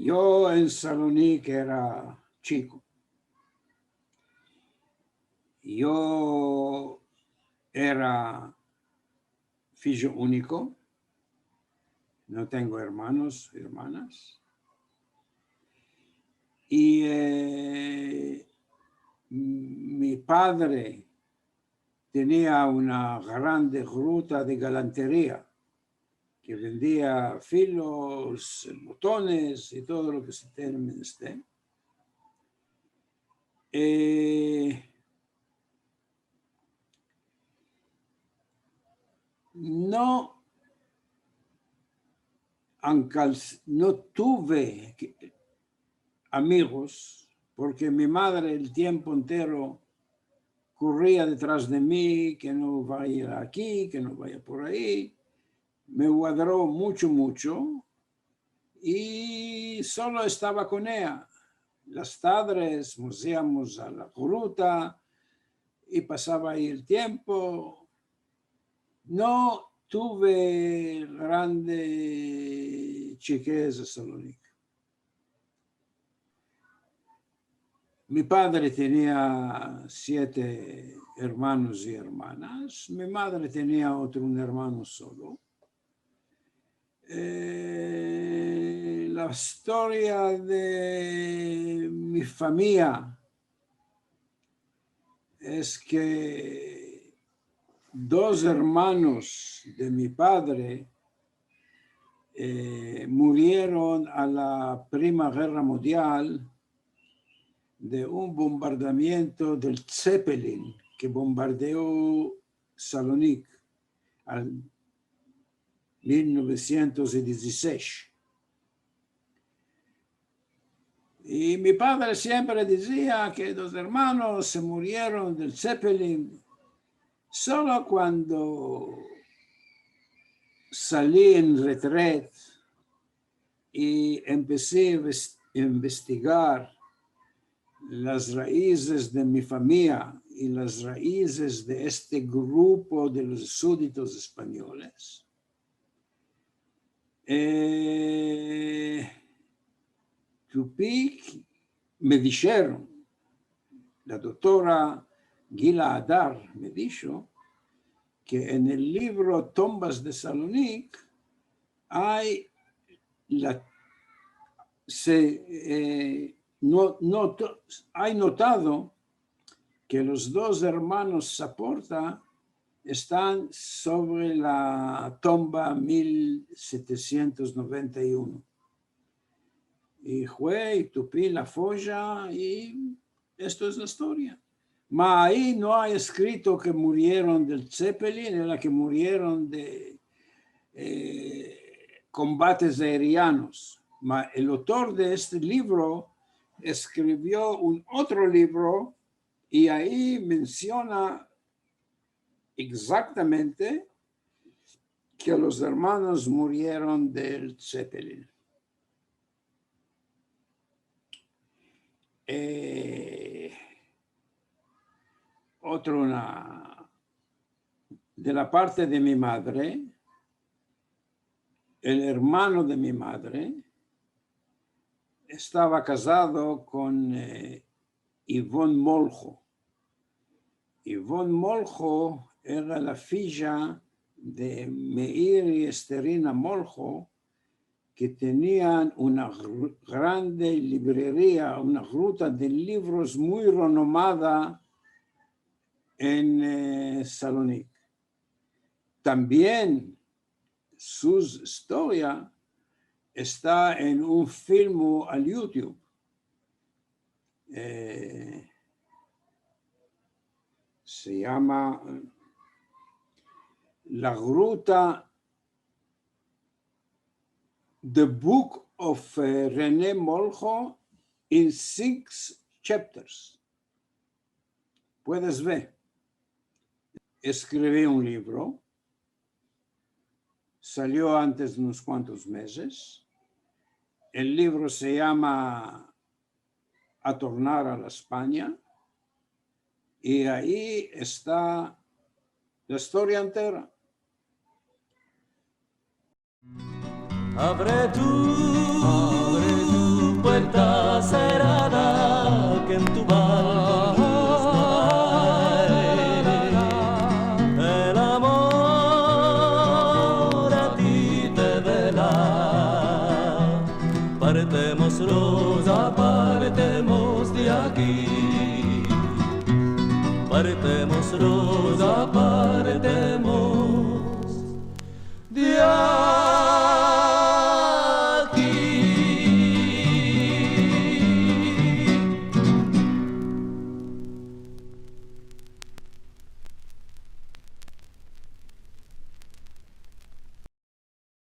Yo en Salónica era chico. Yo era figlio único, no tengo hermanos, hermanas. Y mi padre tenía una grande ruta de galantería que vendía filos, botones y todo lo que se tiene menester. No tuve amigos porque mi madre el tiempo entero corría detrás de mí, que no vaya aquí, que no vaya por ahí. Me cuadró mucho y solo estaba con ella. Las tardes nos íbamos a la gruta y pasaba ahí el tiempo. No tuve grande chiqueza Salónica. Mi padre tenía 7 hermanos y hermanas. Mi madre tenía un hermano solo. La historia de mi familia es que 2 hermanos de mi padre murieron a la Primera Guerra Mundial de un bombardamiento del Zeppelin que bombardeó Salónica en 1916. Y mi padre siempre decía que 2 hermanos se murieron del Zeppelin. Solo cuando salí en retret y empecé a investigar las raíces de mi familia y las raíces de este grupo de los súbditos españoles, Tupic me dijeron, la doctora Gila Adar me dijo que en el libro Tumbas de Salónica hay hay notado que los 2 hermanos Saporta están sobre la tumba 1791. Y fue y tupí la folla y esto es la historia. Pero ahí no hay escrito que murieron del Zeppelin, era que murieron de combates aéreos. Pero el autor de este libro escribió un otro libro y ahí menciona exactamente que los hermanos murieron del Zeppelin. De la parte de mi madre, el hermano de mi madre estaba casado con Ivonne Moljo. Ivonne Moljo era la filla de Meir y Esterina Moljo, que tenían una grande librería, una ruta de libros muy renomada en Salónica. También su historia está en un film al YouTube. Se llama La Ruta, The Book of René Moljo in 6 chapters. Puedes ver. Escribí un libro. Salió antes de unos cuantos meses. El libro se llama A tornar a la España. Y ahí está la historia entera. Abre tu puerta cerrada que en tu balcón el amor a ti te vela. Partemos, Rosa, partemos de aquí. Partemos, Rosa, partemos de aquí.